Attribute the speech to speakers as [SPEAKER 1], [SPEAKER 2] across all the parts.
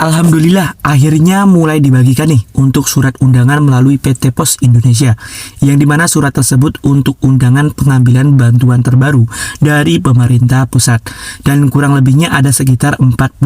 [SPEAKER 1] Alhamdulillah, akhirnya mulai dibagikan nih untuk surat undangan melalui PT Pos Indonesia, yang dimana surat tersebut untuk undangan pengambilan bantuan terbaru dari pemerintah pusat. Dan kurang lebihnya ada sekitar 45.000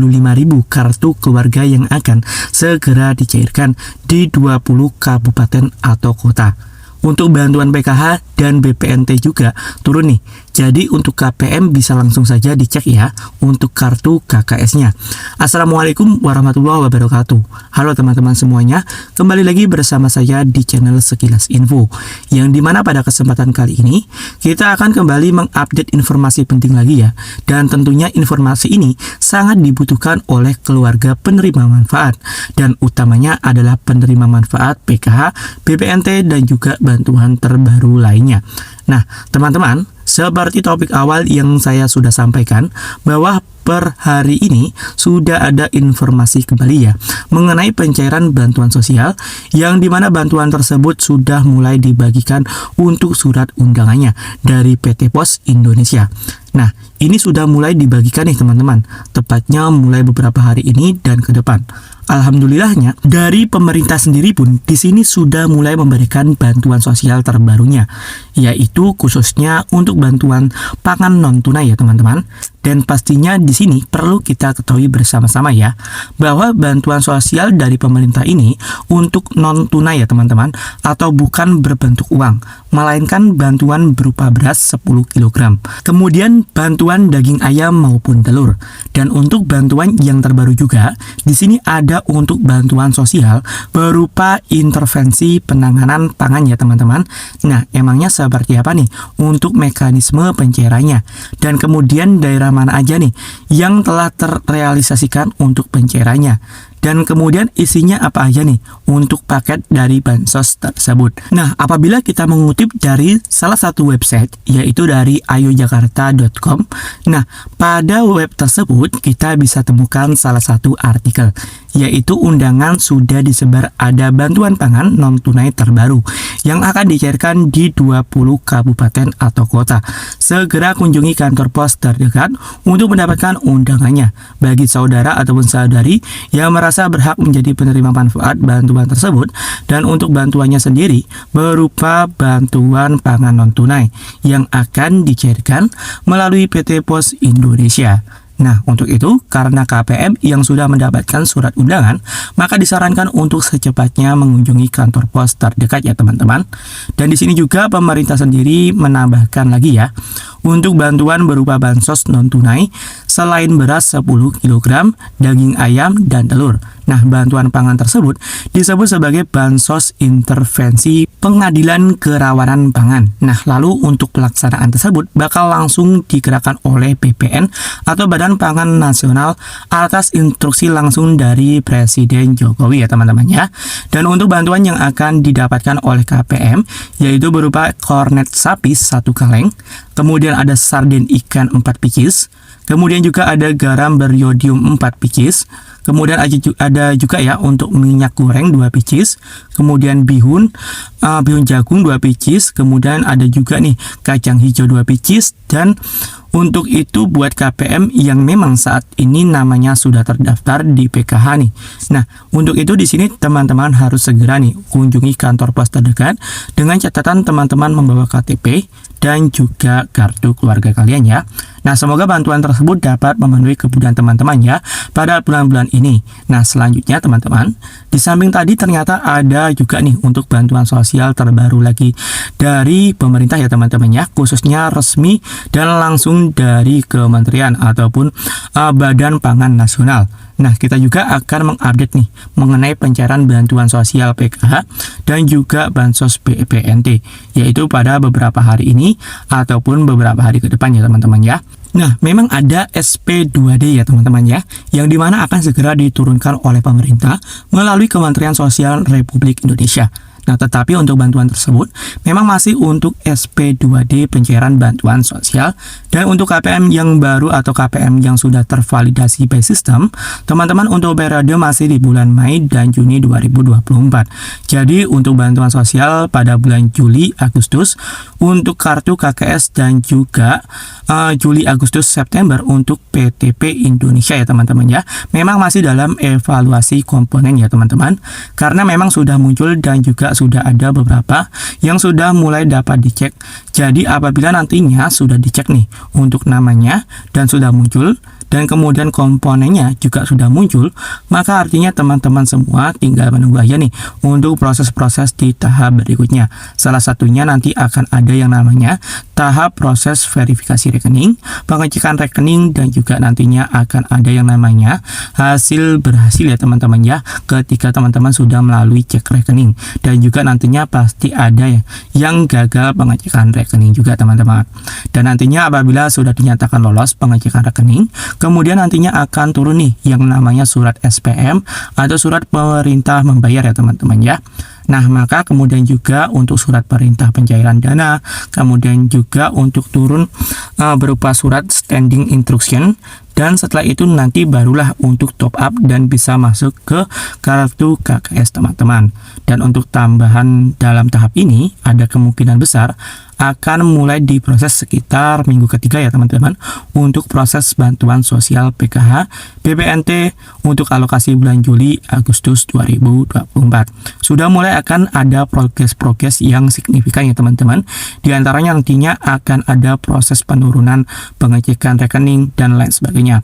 [SPEAKER 1] kartu keluarga yang akan segera dicairkan di 20 kabupaten atau kota. Untuk bantuan PKH dan BPNT juga turun nih. Jadi untuk KPM bisa langsung saja dicek ya untuk kartu KKS-nya. Assalamualaikum warahmatullahi wabarakatuh. Halo teman-teman semuanya, kembali lagi bersama saya di channel Sekilas Info, yang dimana pada kesempatan kali ini kita akan kembali mengupdate informasi penting lagi ya. Dan tentunya informasi ini sangat dibutuhkan oleh keluarga penerima manfaat, dan utamanya adalah penerima manfaat PKH, BPNT, dan juga bantuan terbaru lainnya. Nah, teman-teman, seperti topik awal yang saya sudah sampaikan, bahwa per hari ini sudah ada informasi kembali ya mengenai pencairan bantuan sosial, yang dimana bantuan tersebut sudah mulai dibagikan untuk surat undangannya dari PT Pos Indonesia. Nah, ini sudah mulai dibagikan nih teman-teman, tepatnya mulai beberapa hari ini dan ke depan. Alhamdulillahnya, dari pemerintah sendiri pun di sini sudah mulai memberikan bantuan sosial terbarunya, yaitu khususnya untuk bantuan pangan non tunai ya teman-teman. Dan pastinya di sini perlu kita ketahui bersama-sama ya, bahwa bantuan sosial dari pemerintah ini untuk non tunai ya teman-teman, atau bukan berbentuk uang, melainkan bantuan berupa beras 10 kg. Kemudian bantuan daging ayam maupun telur. Dan untuk bantuan yang terbaru juga, di sini ada untuk bantuan sosial berupa intervensi penanganan pangan ya teman-teman. Nah, emangnya seperti apa nih untuk mekanisme pencairannya? Dan kemudian daerah mana aja nih yang telah terrealisasikan untuk pencairannya? Dan kemudian isinya apa aja nih untuk paket dari bansos tersebut. Nah, apabila kita mengutip dari salah satu website, yaitu dari ayojakarta.com, nah, pada web tersebut kita bisa temukan salah satu artikel, yaitu undangan sudah disebar ada bantuan pangan non tunai terbaru yang akan dicairkan di 20 kabupaten atau kota. Segera kunjungi kantor pos terdekat untuk mendapatkan undangannya bagi saudara ataupun saudari yang merasa berhak menjadi penerima manfaat bantuan tersebut. Dan untuk bantuannya sendiri berupa bantuan pangan non tunai yang akan dicairkan melalui PT Pos Indonesia. Nah, untuk itu, karena KPM yang sudah mendapatkan surat undangan, maka disarankan untuk secepatnya mengunjungi kantor pos terdekat ya teman-teman. Dan di sini juga pemerintah sendiri menambahkan lagi ya, untuk bantuan berupa bansos non tunai selain beras 10 kg, daging ayam, dan telur. Nah, bantuan pangan tersebut disebut sebagai bansos intervensi pengadilan kerawanan pangan. Nah, lalu untuk pelaksanaan tersebut bakal langsung digerakkan oleh BPN atau Badan Pangan Nasional atas instruksi langsung dari Presiden Jokowi ya teman-teman ya. Dan untuk bantuan yang akan didapatkan oleh KPM yaitu berupa kornet sapi 1 kaleng, kemudian ada sarden ikan 4 biji, kemudian juga ada garam beriodium 4 biji, kemudian ada juga ya untuk minyak goreng 2 biji, kemudian bihun jagung 2 biji, kemudian ada juga nih kacang hijau 2 biji. Dan untuk itu buat KPM yang memang saat ini namanya sudah terdaftar di PKH nih. Nah, untuk itu di sini teman-teman harus segera nih kunjungi kantor pos terdekat dengan catatan teman-teman membawa KTP dan juga kartu keluarga kalian ya. Nah, semoga bantuan tersebut dapat memenuhi kebutuhan teman-teman ya pada bulan-bulan ini. Nah, selanjutnya teman-teman, di samping tadi ternyata ada juga nih untuk bantuan sosial terbaru lagi dari pemerintah ya teman-teman ya, khususnya resmi dan langsung dari kementerian ataupun Badan Pangan Nasional. Nah, kita juga akan mengupdate nih mengenai pencairan bantuan sosial PKH dan juga bansos BPNT, yaitu pada beberapa hari ini ataupun beberapa hari ke depan ya teman-teman ya. Nah, memang ada SP2D ya teman-teman ya, yang dimana akan segera diturunkan oleh pemerintah melalui Kementerian Sosial Republik Indonesia. Nah, tetapi untuk bantuan tersebut memang masih untuk SP2D pencairan bantuan sosial, dan untuk KPM yang baru atau KPM yang sudah tervalidasi by system, teman-teman untuk periode masih di bulan Mei dan Juni 2024. Jadi untuk bantuan sosial pada bulan Juli, Agustus untuk kartu KKS dan juga Juli, Agustus, September untuk PTP Indonesia ya teman-teman ya. Memang masih dalam evaluasi komponen ya teman-teman, karena memang sudah muncul dan juga sudah ada beberapa yang sudah mulai dapat dicek. Jadi apabila nantinya sudah dicek nih untuk namanya dan sudah muncul dan kemudian komponennya juga sudah muncul, maka artinya teman-teman semua tinggal menunggu aja nih untuk proses-proses di tahap berikutnya. Salah satunya nanti akan ada yang namanya tahap proses verifikasi rekening, pengecekan rekening, dan juga nantinya akan ada yang namanya hasil berhasil ya teman-teman ya, ketika teman-teman sudah melalui cek rekening, dan juga nantinya pasti ada ya yang gagal pengecekan rekening juga teman-teman. Dan nantinya apabila sudah dinyatakan lolos pengecekan rekening, kemudian nantinya akan turun nih yang namanya surat SPM atau surat perintah membayar ya teman-teman ya. Nah, maka kemudian juga untuk surat perintah pencairan dana, kemudian juga untuk turun berupa surat standing instruction, dan setelah itu nanti barulah untuk top up dan bisa masuk ke kartu KKS teman-teman. Dan untuk tambahan dalam tahap ini ada kemungkinan besar akan mulai diproses sekitar minggu ketiga ya teman-teman untuk proses bantuan sosial PKH BPNT untuk alokasi bulan Juli Agustus 2024. Sudah mulai akan ada progres-progres yang signifikan ya teman-teman. Di antaranya nantinya akan ada proses penurunan pengecekan rekening dan lain sebagainya.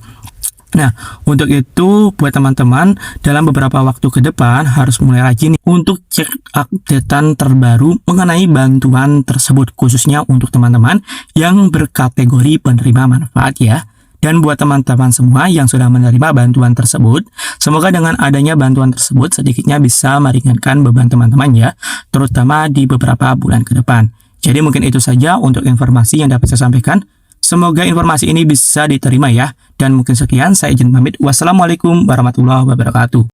[SPEAKER 1] Nah, untuk itu buat teman-teman dalam beberapa waktu ke depan harus mulai rajin untuk cek updatean terbaru mengenai bantuan tersebut, khususnya untuk teman-teman yang berkategori penerima manfaat ya. Dan buat teman-teman semua yang sudah menerima bantuan tersebut, semoga dengan adanya bantuan tersebut sedikitnya bisa meringankan beban teman-teman ya, terutama di beberapa bulan ke depan. Jadi mungkin itu saja untuk informasi yang dapat saya sampaikan. Semoga informasi ini bisa diterima ya. Dan mungkin sekian, saya izin pamit. Wassalamualaikum warahmatullahi wabarakatuh.